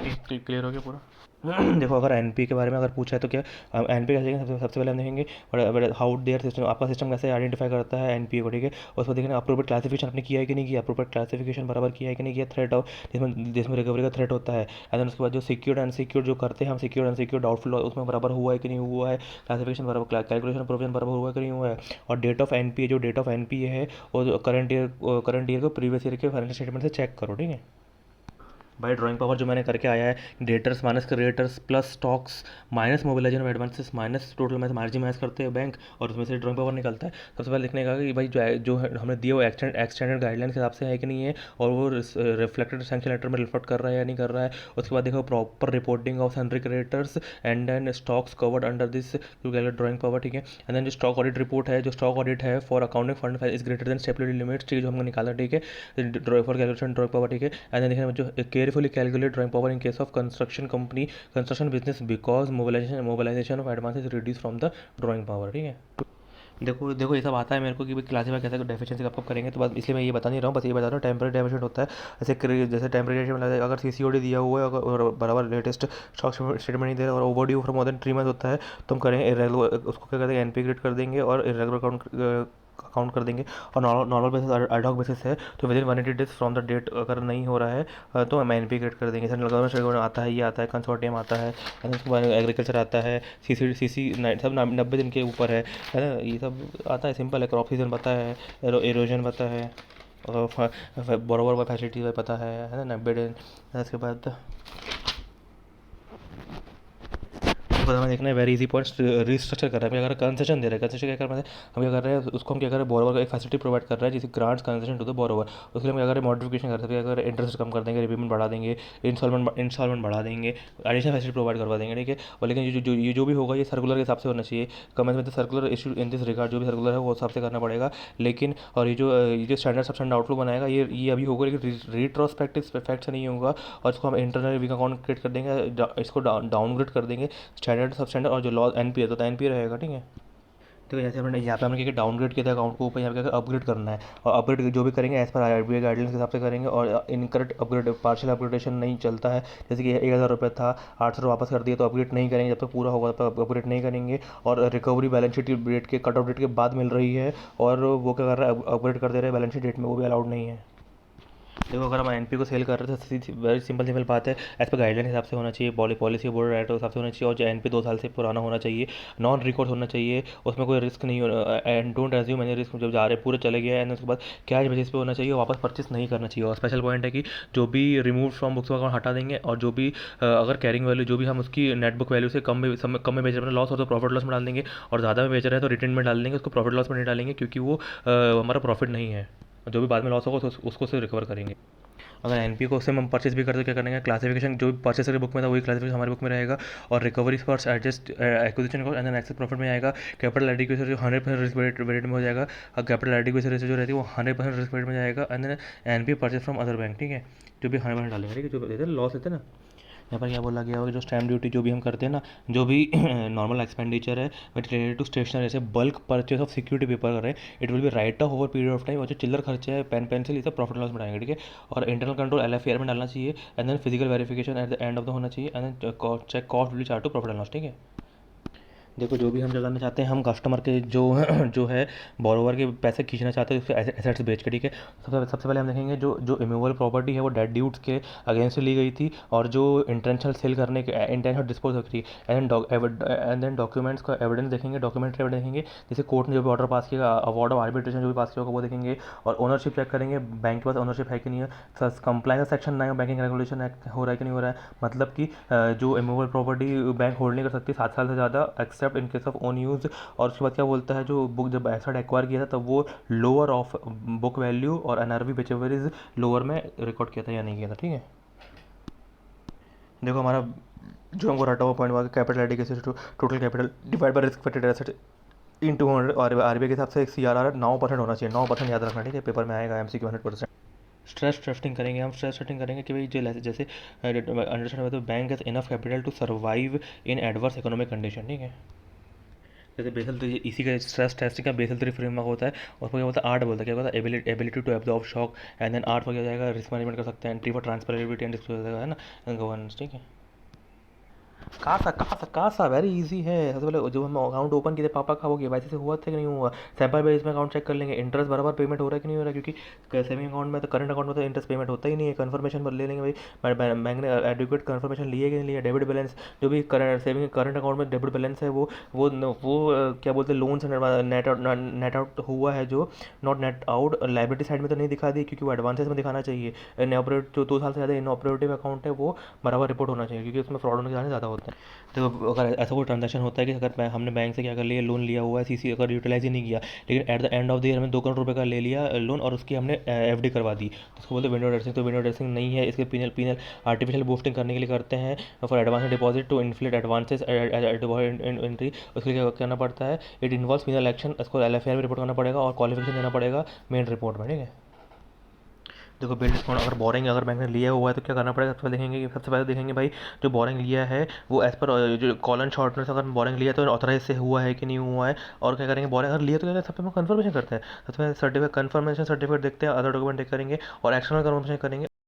Clear हो गया पूरा। देखो, अगर एनपी के बारे में अगर पूछा है तो क्या एनपी कैसे देखेंगे, सबसे पहले हम देखेंगे हाउ देयर सिस्टम, आपका सिस्टम कैसे आइडेंटिफाई करता है एनपी को, ठीक है। उसको देखना अप्रोप्रिएट क्लासिफिकेशन आपने किया है कि नहीं किया, अप्रोप्रिएट क्लासिफिकेशन बराबर किया है कि नहीं किया, थ्रेट ऑफ जिसमें रिकवरी का थ्रेट होता है। एंड देन उसके बाद जो सिक्योर्ड अनसिक्योर्ड जो करते हैं हम, सिक्योर्ड अनसिक्योर्ड डाउटफुल उसमें बराबर हुआ है कि नहीं हुआ है, क्लासिफिकेशन बराबर, कैलकुलेशन प्रोविजन बराबर हुआ है कि नहीं हुआ है। और डेट ऑफ एनपी, जो डेट ऑफ एनपी है और करंट ईयर को प्रीवियस ईयर के फाइनेंशियल स्टेटमेंट से चेक करो, ठीक है। भाई ड्राइंग पावर जो मैंने करके आया है, debtors minus creditors plus stocks minus mobilisation of advances minus total में मार्जिन माइनस करते हैं बैंक, और उसमें से ड्राइंग पावर निकलता है। सबसे पहले लिखने का कि भाई हमने दिया वो एक्सटेंडेड गाइडलाइन के हिसाब से है कि नहीं है, और वो रिफ्लेक्टेड सैंक्शन लेटर में रिफ्लेक्ट कर रहा है या नहीं कर रहा है। उसके बाद देखो proper reporting of sundry creditors and then stocks covered under this drawing power, ठीक है। एंड देन जो स्टॉक ऑडिट रिपोर्ट है, जो स्टॉक ऑडिट है for accounting fund is greater than stability limits, ठीक है, जो हमने निकाला, ठीक है, फॉर कैलकुलेशन ड्राइंग पावर, ठीक है। एंड देन देखिए जो carefully calculate drawing power in case of construction company construction business because mobilization of advance is reduced from the drawing power, ठीक है। देखो देखो, ये सब आता है मेरे को कि भाई क्लासीफाई कैसे डेफिशिएंसी कब कब करेंगे, तो बस इसलिए मैं ये बता नहीं रहा हूँ, बस ये बता रहा हूँ टेम्परेरी डेफिशिएंट होता है। जैसे टेम्परेरी डेफिशिएंट अगर सीसीओडी दिया हुआ है और बराबर लेटेस्ट स्टॉक स्टेटमेंट नहीं दे रहा और over due for more than 3 month होता है, तो हम करेंगे इरेगुलर, उसको क्या करते हैं एनपी ग्रेड कर देंगे और इरेगुलर अकाउंट कर देंगे। और नॉर्मल बेसिस एडहॉक बेसिस है तो within 180 days from the date अगर नहीं हो रहा है तो हम एनपी ग्रेड कर देंगे। सेंट्रल गवर्नमेंट आता है, ये आता है कंसोर्टियम आता है, उसके बाद एग्रीकल्चर आता है, सीसी सब 90 दिन के ऊपर है ना, ये सब आता है। सिंपल है, क्रॉप सीजन पता है, एरोजन पता है, और बोरोवर फैसिलिटी पता है ना, 90 दिन। उसके बाद उसको हमें देखना है वेरी इजी पॉइंट्स, रिस्ट्रक्चर कर रहा है, क्या कर रहा है कंसेशन दे रहा है, कंसेशन क्या कर रहा है, हम क्या कर रहे हैं उसको, हम क्या कर रहे हैं बोरोवर का एक फैसिलिटी प्रोवाइड कर रहा है जिसे grants concession to the borrower. उसके लिए हम क्या कर रहे हैं मॉडिफिकेशन कर सकते हैं, अगर इंटरेस्ट कम कर देंगे, रिपेमेंट बढ़ा देंगे, इंस्टॉलमेंट बढ़ा देंगे, एडिशनल फैसिलिटी प्रोवाइड करवा देंगे, ठीक है। और लेकिन ये जो भी होगा ये सर्कुलर के हिसाब से होना चाहिए, कमेंट में तो circular issue in this regard, जो भी सर्कुलर है वो हिसाब से करना पड़ेगा। लेकिन और ये जो स्टैंडर्ड सबस्टैंडर्ड आउटलुक बनाएगा ये अभी होगा, लेकिन रिट्रोस्पेक्टिव इफेक्ट से नहीं होगा। और इसको हम इंटरनल वीक अकाउंट क्रिएट कर देंगे, इसको डाउनग्रेड कर देंगे स्टैंडर्ड सब स्टैंडर्ड, और जो लॉ एनपी है तो एनपी रहेगा, ठीक है। तो जैसे हमने यहाँ पे हमने क्या डाउनग्रेड किया था अकाउंट को, ऊपर यहाँ पे क्या अपग्रेड करना है, और अपग्रेड जो भी करेंगे एज पर आरबीआई गाइडलाइंस के हिसाब से करेंगे। और इनकरेक्ट अपग्रेड पार्शियल अपग्रेडेशन नहीं चलता है, जैसे कि 1000 रुपये था 800 वापस कर दिया तो अपग्रेड नहीं करेंगे, जब तक पूरा होगा तब तक अपग्रेड नहीं करेंगे। और रिकवरी बैलेंस शीट डेट के कट ऑफ डेट के बाद मिल रही है, और वो क्या कर रहा है अपग्रेड कर दे रहे हैं बैलेंस शीट डेट में, वो भी अलाउड नहीं है। देखो, अगर हम एनपी को सेल कर रहे थे तो वेरी सिंपल सिंपल बात है, एज पर गाइडलाइन हिसाब से होना चाहिए, पॉलिसी बोर्ड राइट हिसाब से होना चाहिए, और जो एनपी 2 साल से पुराना होना चाहिए, नॉन रिकॉर्ड होना चाहिए, उसमें कोई रिस्क नहीं हो, and don't assume any risk, जब जा रहे पूरे चले गए एंड उसके बाद कैश बेसिस पे होना चाहिए, वापस परचेस नहीं करना चाहिए। और स्पेशल पॉइंट है कि जो भी रिमूव फ्रॉम बुक्स अकाउंट हटा देंगे, और जो भी अगर कैरिंग वैल्यू जो भी हम उसकी नेट बुक वैल्यू से कम में बेच रहे हैं, लॉस हो तो प्रॉफिट लॉस में डाल देंगे, और ज़्यादा में बेच रहे हैं तो रिटर्न में डाल देंगे, उसको प्रॉफिट लॉस में नहीं डालेंगे, क्योंकि वो हमारा प्रॉफिट नहीं है। जो भी बाद में लॉस होगा उसको से रिकवर करेंगे। अगर एनपी को उससे हम परचेज भी करते तो क्या करेंगे, क्लासिफिकेशन जो भी परचेसर की बुक में था वही क्लासिफिकेशन हमारी बुक में रहेगा, और recovery for adjust acquisition cost and then excess profit में आएगा। कैपिटल एडिक्वेसी जो 100% रिस्क वेट में हो जाएगा, और कैपिटल एडिक्वेसी रेशियो जो रहती है वो 100% रिस्क वेट में जाएगा, and then NP purchase from other bank, ठीक है, जो भी 100% डालेंगे, ठीक है, जो लेते हैं लॉस लेते हैं ना। यहाँ पर क्या बोला गया होगा, जो स्टैम्प ड्यूटी जो भी हम करते हैं ना, जो भी नॉर्मल एक्सपेंडिचर है बट रिलेटेड टू स्टेशनरी, जैसे bulk purchase of security paper कर रहे हैं, it will be right of over period of time, और जो चिल्लर खर्चे है पेन पेंसिल ये सब प्रॉफिट लॉस में आएंगे, ठीक है। और इंटरनल कंट्रोल एल में डालना चाहिए, and then physical verification at the end of the होना चाहिए, and then check cost will chart to profit and loss, ठीक है। देखो, जो भी हम जगाना चाहते हैं, हम कस्टमर के जो जो है बोरोवर के पैसे खींचना चाहते हैं उसके एसेट्स बेच के, ठीक है। सबसे पहले हम देखेंगे जो इमूवेबल प्रॉपर्टी है वो डेड ड्यूट्स के अगेंस्ट ली गई थी, और जो इंटेंशनल सेल करने के इंटेंशनल डिस्पोज हो रही है, एंड देन डॉक्यूमेंट्स का एविडेंस देखेंगे, डॉक्यूमेंट्री एविडेंस देखेंगे, जैसे कोर्ट ने जो भी ऑर्डर पास किया, अवार्ड ऑफ आर्बिट्रेशन जो भी पास किया होगा वो देखेंगे। और ओनरशिप चेक करेंगे, बैंक के पास ओनरशिप है कि नहीं है, compliance section 9 banking regulation act हो रहा है कि नहीं हो रहा है, मतलब कि जो इमूवेबल प्रॉपर्टी बैंक होल्ड नहीं कर सकती 7 साल से ज़्यादा accept in case of own use. और उसके बाद क्या बोलता है, जो बुक जब एसेट एक्वायर किया था तब वो लोअर ऑफ बुक वैल्यू और एनआरवी विचएवर इज लोअर में रिकॉर्ड किया था या नहीं किया था, ठीक है। देखो, हमारा जो हमको रटा हुआ पॉइंट हुआ capital adequacy to total capital divide by risk weighted asset in 200, और आरबीआई के हिसाब से एक CRR 9% होना चाहिए, 9% याद रखना, ठीक है, पेपर में आएगा MCQ 100%। स्ट्रेस टेस्टिंग करेंगे, हम स्ट्रेस टेस्टिंग करेंगे कि भाई जैसे अंडरस्टैंड तो bank has enough capital to survive in adverse economic condition, ठीक है। जैसे बेसल तो इसी का स्ट्रेस टेस्टिंग का बेसल 3 फ्रेमवर्क होता है। और उसको क्या बोलता है, आर्ट बोलता है, क्या बोलता है, ability to absorb shock. And then art पर क्या हो जाएगा, रिस्क मैनेजमेंट कर सकते हैं, entry for transparency and disclosure है ना, गवर्नेंस, ठीक है। कासा वेरी इजी है। सबसे पहले जो हम अकाउंट ओपन किए थे पापा का, वो केवाईसी से हुआ था कि नहीं हुआ, सैम्पल बेस में अकाउंट चेक कर लेंगे, इंटरेस्ट बराबर पेमेंट हो रहा है कि नहीं हो रहा है, क्योंकि सेविंग अकाउंट में तो, करंट अकाउंट में तो इंटरेस्ट पेमेंट होता ही नहीं है। कन्फर्मेशन ले लेंगे भाई, बैंक ने एडुकेट कन्फर्मेशन लिए कि नहीं लिया। डेबिट बैलेंस, जो भी करंट सेविंग करंट अकाउंट में डेबिट बैलेंस है, वो क्या बोलते हैं, लोन से नेट आउट हुआ है, जो not net out liability side में तो नहीं दिखा दी, क्योंकि वो एडवांसेस में दिखाना चाहिए। इन ऑपरेट जो 2 साल से ज़्यादा इन ऑपरेटिव अकाउंट है, वो बराबर रिपोर्ट होना चाहिए, क्योंकि उसमें फ्रॉड होने के चांसेस ज़्यादा होते हैं। तो अगर ऐसा कोई ट्रांजैक्शन होता है कि अगर हमने बैंक से क्या कर लिया, लोन लिया हुआ है, सीसी अगर यूटिलाइज ही नहीं किया, लेकिन eight the end of the year हमें 2 करोड़ रुपए का ले लिया लोन, और उसकी हमने एफडी करवा दी, तो उसको बोलते हैं विंडो ड्रेसिंग। तो विंडो ड्रेसिंग नहीं है, इसके पीनल पीनल आर्टिफिशियल बूस्टिंग करने के लिए करते हैं, for advance deposit to inflate advances entry. उसके लिए क्या करना पड़ता है, इट इन्वॉल्व पीनल एक्शन, इसको एलएफआर में रिपोर्ट करना पड़ेगा और क्वालिफिकेशन देना पड़ेगा मेन रिपोर्ट में, ठीक है। देखो बिल डिस्काउंट अगर बोरिंग अगर बैंक ने लिया हुआ है तो क्या करना पड़ेगा, सबसे पहले देखेंगे भाई, जो बोरिंग लिया है वो एज पर जो कॉलन शॉर्टनेस, अगर बोरिंग लिया तो ऑथराइज से हुआ है कि नहीं हुआ है। और क्या करेंगे, बोरिंग अगर लिया तो क्या सबसे पहले कंफर्मेशन करते हैं, सबसे पहले सर्टिफिकेट, कंफर्मेशन सर्टिफिकेट देखते हैं, अदर डॉक्यूमेंट देख करेंगे और एक्सटर्नल कंफर्मेशन करेंगे।